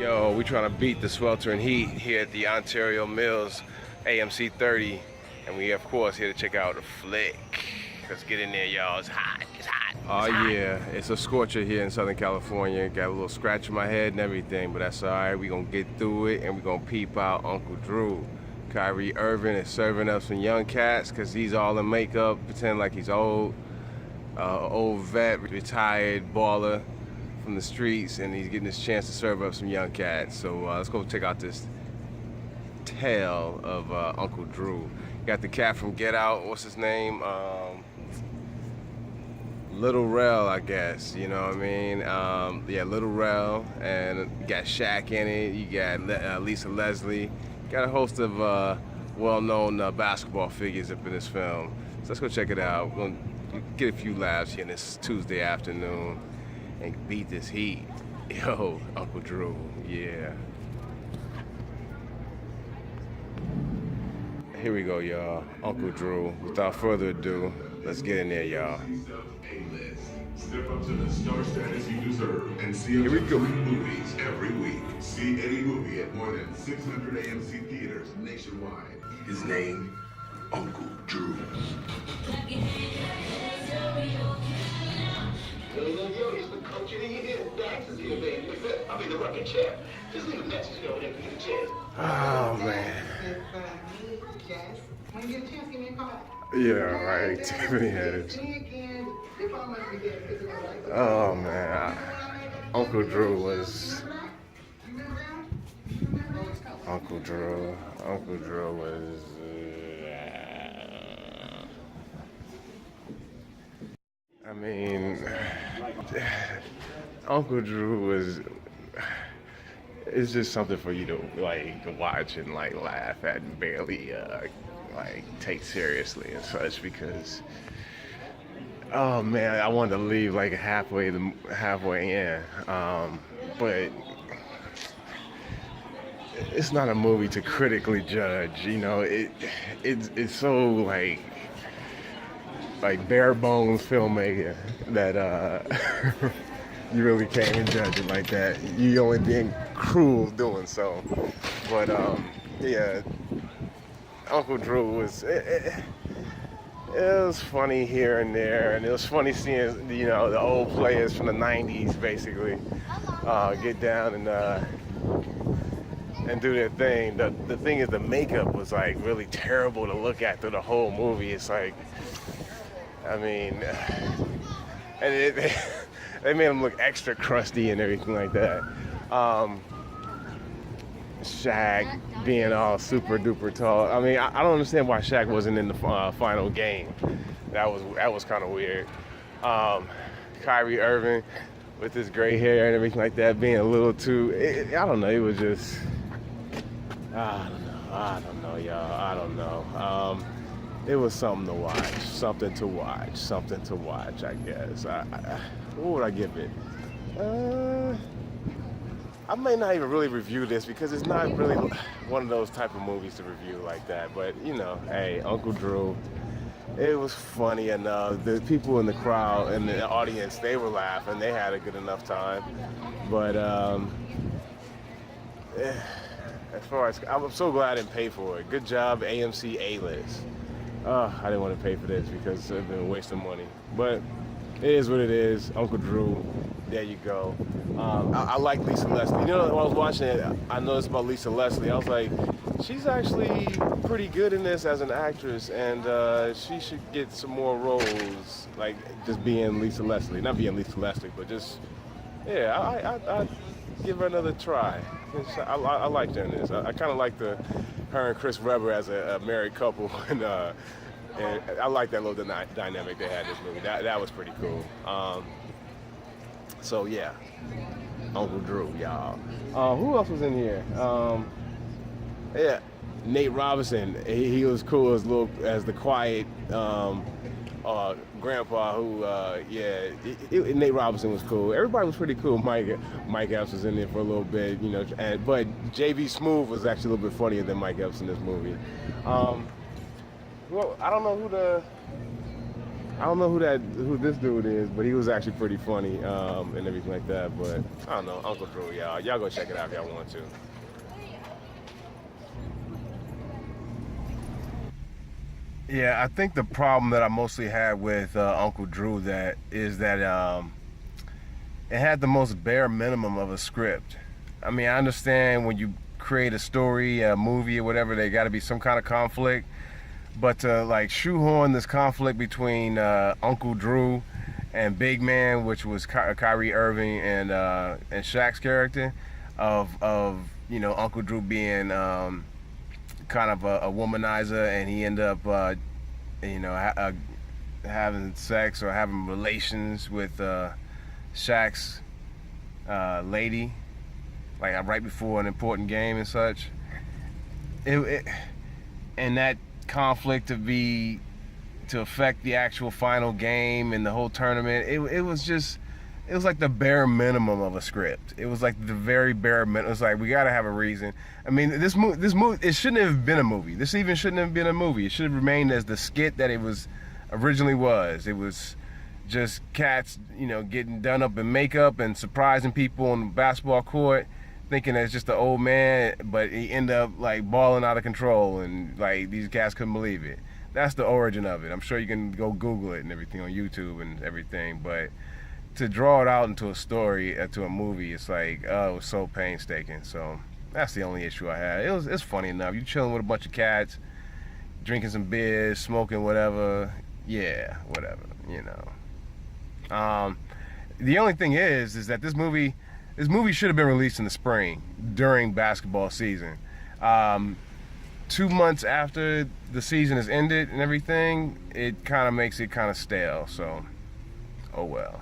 Yo, we trying to beat the sweltering heat here at the Ontario Mills AMC 30, and we of course here to check out the flick. Let's get in there, y'all. It's hot. It's hot. Oh yeah, it's a scorcher here in Southern California. Got a little scratch in my head and everything, but that's all right. We gonna get through it, and we gonna peep out Uncle Drew. Kyrie Irving is serving up some young cats because he's all in makeup, pretending like he's old vet, retired baller from the streets, and he's getting his chance to serve up some young cats. So let's go check out this tale of Uncle Drew. Got the cat from Get Out. What's his name? Little Rel, I guess. You know what I mean? Yeah, Little Rel, and you got Shaq in it. You got Lisa Leslie. Got a host of well-known basketball figures up in this film. So let's go check it out. We're gonna get a few laughs here this Tuesday afternoon and beat this heat. Yo, Uncle Drew, yeah. Here we go, y'all. Uncle Drew. Without further ado, let's get in there, y'all. Step up to the star status you deserve and see up to 3 movies every week. See any movie at more than 600 AMC theaters nationwide. His name, Uncle Drew. Yo, he's the coach of the year. Dax is here, baby. I'll be the rocking chair. Just leave a message over there for you to chair. Oh, man. When you get a chance, give me a call. Yeah, right. Tiffany had it. Oh, man. Uncle Drew was... Uncle Drew was... I mean, Uncle Drew was... It's just something for you to like watch and like laugh at and barely like take seriously and such, because oh man, I wanted to leave like halfway in, but it's not a movie to critically judge. You know, it's so like bare bones filmmaking that you really can't even judge it like that. You only being cruel doing so. But yeah, Uncle Drew was it was funny here and there, and it was funny seeing the old players from the '90s basically get down and do their thing. The thing is, the makeup was like really terrible to look at through the whole movie. It's like, I mean, and they made him look extra crusty and everything like that. Shaq being all super duper tall. I mean, I don't understand why Shaq wasn't in the final game. That was kind of weird. Kyrie Irving with his gray hair and everything like that being a little too. I don't know. It was just. I don't know, y'all. I don't know. It was something to watch, I guess. What would I give it? I may not even really review this because it's not really one of those type of movies to review like that. But, hey, Uncle Drew, it was funny enough. The people in the crowd and the audience, they were laughing. They had a good enough time. But as far as, I'm so glad I didn't pay for it. Good job, AMC A-list. I didn't want to pay for this because it's been a waste of money. But it is what it is. Uncle Drew, there you go. I like Lisa Leslie. When I was watching it, I noticed about Lisa Leslie. I was like, she's actually pretty good in this as an actress, and she should get some more roles, like just being Lisa Leslie. Not being Lisa Leslie, but just, yeah, I give her another try. I liked her in this. I kind of like her and Chris Webber as a married couple, and I like that little dynamic they had in this movie. That was pretty cool. So yeah, Uncle Drew, y'all. Who else was in here? Yeah, Nate Robinson. He was cool as the quiet grandpa who, Nate Robinson was cool. Everybody was pretty cool. Mike Epps was in there for a little bit, but J.B. Smoove was actually a little bit funnier than Mike Epps in this movie. Well, I don't know I don't know who this dude is, but he was actually pretty funny and everything like that. But I don't know, Uncle Drew, y'all. Y'all go check it out if y'all want to. Yeah, I think the problem that I mostly had with Uncle Drew is that it had the most bare minimum of a script. I mean, I understand when you create a story, a movie, or whatever, there got to be some kind of conflict. But to like shoehorn this conflict between Uncle Drew and Big Man, which was Kyrie Irving and Shaq's character, of Uncle Drew being kind of a womanizer, and he ended up having sex or having relations with Shaq's lady, like right before an important game and such. And that conflict to affect the actual final game and the whole tournament, it was like the bare minimum of a script. It was like the very bare minimum. It was like, we gotta have a reason. I mean, this movie, it shouldn't have been a movie. This even shouldn't have been a movie. It should have remained as the skit that it was originally was. It was just cats, getting done up in makeup and surprising people on the basketball court, thinking that it's just an old man, but he ended up like balling out of control, and like these cats couldn't believe it. That's the origin of it. I'm sure you can go Google it and everything on YouTube and everything, but to draw it out into a story, to a movie, it's like, oh, it was so painstaking. So that's the only issue I had. It's funny enough. You chilling with a bunch of cats, drinking some beers, smoking whatever. Yeah, whatever. The only thing is that this movie should have been released in the spring during basketball season. 2 months after the season has ended and everything, it kind of makes it kind of stale. So, oh well.